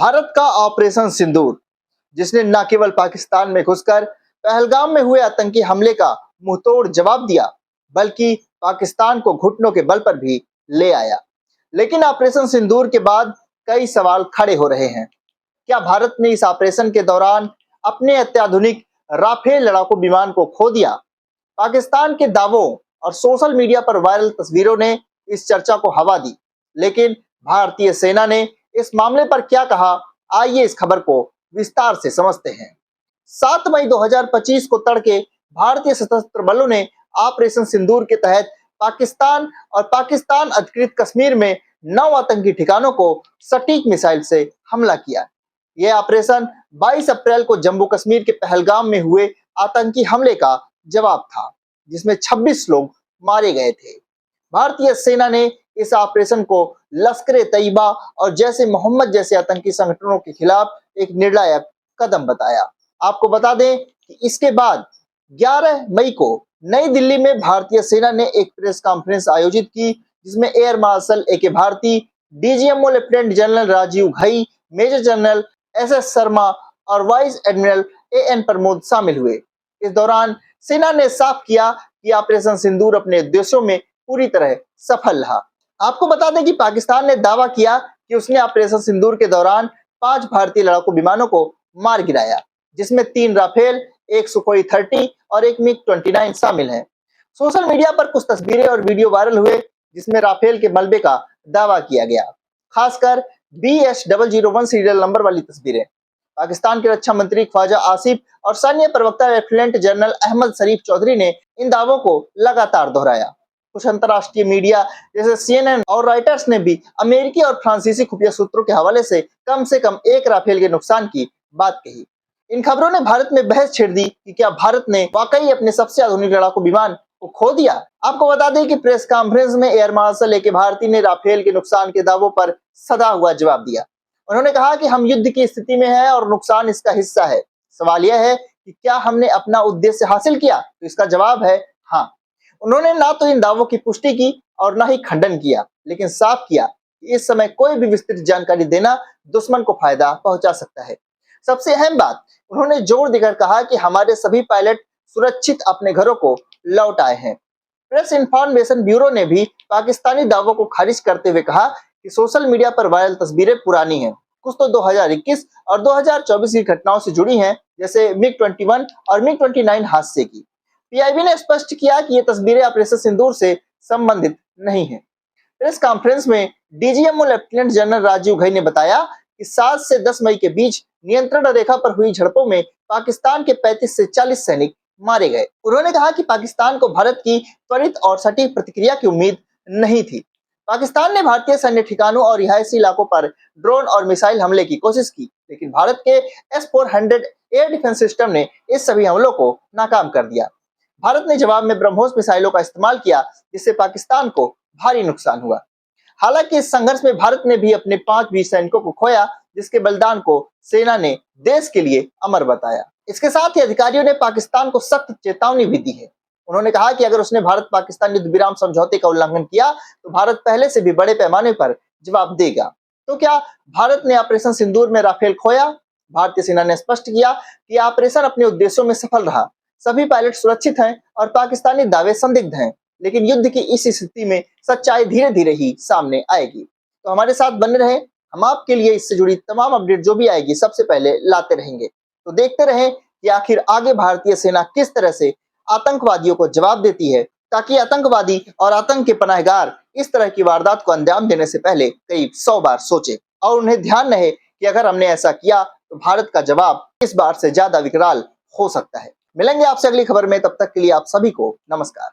भारत का ऑपरेशन सिंदूर, जिसने न केवल पाकिस्तान में घुसकर पहलगाम में हुए आतंकी हमले का मुंहतोड़ जवाब दिया, बल्कि पाकिस्तान को घुटनों के बल पर भी ले आया। लेकिन ऑपरेशन सिंदूर के बाद कई सवाल खड़े हो रहे हैं। क्या भारत ने इस ऑपरेशन के दौरान अपने अत्याधुनिक राफेल लड़ाकू विमान को खो दिया? पाकिस्तान के दावों और सोशल मीडिया पर वायरल तस्वीरों ने इस चर्चा को हवा दी। लेकिन भारतीय सेना ने इस मामले पर क्या कहा, आइए इस खबर को विस्तार से समझते हैं। 7 मई 2025 को तड़के भारतीय सशस्त्र बलों ने ऑपरेशन सिंदूर के तहत पाकिस्तान और पाकिस्तान अधिकृत कश्मीर में 9 आतंकी ठिकानों को सटीक मिसाइल से हमला किया। यह ऑपरेशन 22 अप्रैल को जम्मू कश्मीर के पहलगाम में हुए आतंकी हमले का जवाब था, जिसमें 26 लोग मारे गए थे। भारतीय सेना ने इस ऑपरेशन को लश्कर-ए-तैयबा और जैश-ए मोहम्मद जैसे आतंकी संगठनों के खिलाफ एक निर्णायक कदम बताया। आपको बता दें कि इसके बाद 11 मई को नई दिल्ली में भारतीय सेना ने एक प्रेस कॉन्फ्रेंस आयोजित की, जिसमें air marshal A K. Bharti, DGMO lieutenant general Rajiv Ghai, major general S S. Sharma और वाइस एडमिरल ए.एन. प्रमोद शामिल हुए। इस दौरान सेना ने साफ किया कि ऑपरेशन सिंदूर अपने उद्देश्यों में पूरी तरह सफल रहा। आपको बता दें कि पाकिस्तान ने दावा किया कि उसने ऑपरेशन सिंदूर के दौरान 5 भारतीय लड़ाकू विमानों को मार गिराया, जिसमें 3 राफेल, 1 सुखोई 30 और 1 मिग-29 शामिल हैं। सोशल मीडिया पर कुछ तस्वीरें और वीडियो वायरल हुए, जिसमें राफेल के मलबे का दावा किया गया, खासकर BH001 सीरियल नंबर वाली तस्वीरें। पाकिस्तान के रक्षा मंत्री ख्वाजा आसिफ और सैन्य प्रवक्ता लेफ्टिनेंट जनरल अहमद शरीफ चौधरी ने इन दावों को लगातार दोहराया। कुछ अंतर्राष्ट्रीय मीडिया जैसे CNN और रॉयटर्स ने भी अमेरिकी और फ्रांसीसी खुफिया सूत्रों के हवाले से कम 1 राफेल के नुकसान की बात कही। इन खबरों ने भारत में बहस छेड़ दी कि क्या भारत ने वाकई अपने सबसे आधुनिक लड़ाकू विमान को खो दिया। आपको बता दें कि प्रेस कॉन्फ्रेंस में एयर मार्शल ए.के. भारती ने राफेल के नुकसान के दावों पर सधा हुआ जवाब दिया। उन्होंने कहा कि हम युद्ध की स्थिति में हैं और नुकसान इसका हिस्सा है। सवाल यह है कि क्या हमने अपना उद्देश्य हासिल किया? तो इसका जवाब है हाँ। उन्होंने ना तो इन दावों की पुष्टि की और ना ही खंडन किया, लेकिन साफ किया कि इस समय कोई भी विस्तृत जानकारी देना दुश्मन को फायदा पहुंचा सकता है। सबसे अहम बात, उन्होंने जोर देकर कहा कि हमारे सभी पायलट सुरक्षित अपने घरों को लौट आए हैं। प्रेस इंफॉर्मेशन ब्यूरो ने भी पाकिस्तानी दावों को खारिज करते हुए कहा कि सोशल मीडिया पर वायरल तस्वीरें पुरानी हैं, कुछ तो 2021 और 2024 की घटनाओं से जुड़ी हैं, जैसे मिग-21 और मिग-29 हादसे की। पीआईबी ने स्पष्ट किया कि ये तस्वीरें ऑपरेशन सिंदूर से संबंधित नहीं हैं। प्रेस कॉन्फ्रेंस में DGMO lieutenant general Rajiv Ghai ने बताया कि 7 से 10 मई के बीच नियंत्रण रेखा पर हुई झड़पों में पाकिस्तान के 35 से 40 सैनिक मारे गए। उन्होंने कहा कि पाकिस्तान को भारत की त्वरित और सटीक प्रतिक्रिया की उम्मीद नहीं थी। पाकिस्तान ने भारतीय सैन्य ठिकानों और रिहायशी इलाकों पर ड्रोन और मिसाइल हमले की कोशिश की, लेकिन भारत के S-400 एयर डिफेंस सिस्टम ने इस सभी हमलों को नाकाम कर दिया। भारत ने जवाब में ब्रह्मोस मिसाइलों का इस्तेमाल किया, जिससे पाकिस्तान को भारी नुकसान हुआ। हालांकि इस संघर्ष में भारत ने भी अपने 5 वीर सैनिकों को खोया, जिसके बलिदान को सेना ने देश के लिए अमर बताया। इसके साथ ही अधिकारियों ने पाकिस्तान को सख्त चेतावनी भी दी है। उन्होंने कहा कि अगर उसने भारत पाकिस्तान युद्ध विराम समझौते का उल्लंघन किया तो भारत पहले से भी बड़े पैमाने पर जवाब देगा। तो क्या भारत ने ऑपरेशन सिंदूर में राफेल खोया? भारतीय सेना ने स्पष्ट किया कि ऑपरेशन अपने उद्देश्यों में सफल रहा। सभी पायलट सुरक्षित हैं और पाकिस्तानी दावे संदिग्ध हैं, लेकिन युद्ध की इस स्थिति में सच्चाई धीरे धीरे ही सामने आएगी। तो हमारे साथ बने रहें, हम आपके लिए इससे जुड़ी तमाम अपडेट जो भी आएगी सबसे पहले लाते रहेंगे। तो देखते रहें कि आखिर आगे भारतीय सेना किस तरह से आतंकवादियों को जवाब देती है, ताकि आतंकवादी और आतंक के पनाहगार इस तरह की वारदात को अंजाम देने से पहले कई 100 बार सोचें और उन्हें ध्यान रहे कि अगर हमने ऐसा किया तो भारत का जवाब इस बार से ज्यादा विकराल हो सकता है। मिलेंगे आपसे अगली खबर में, तब तक के लिए आप सभी को नमस्कार।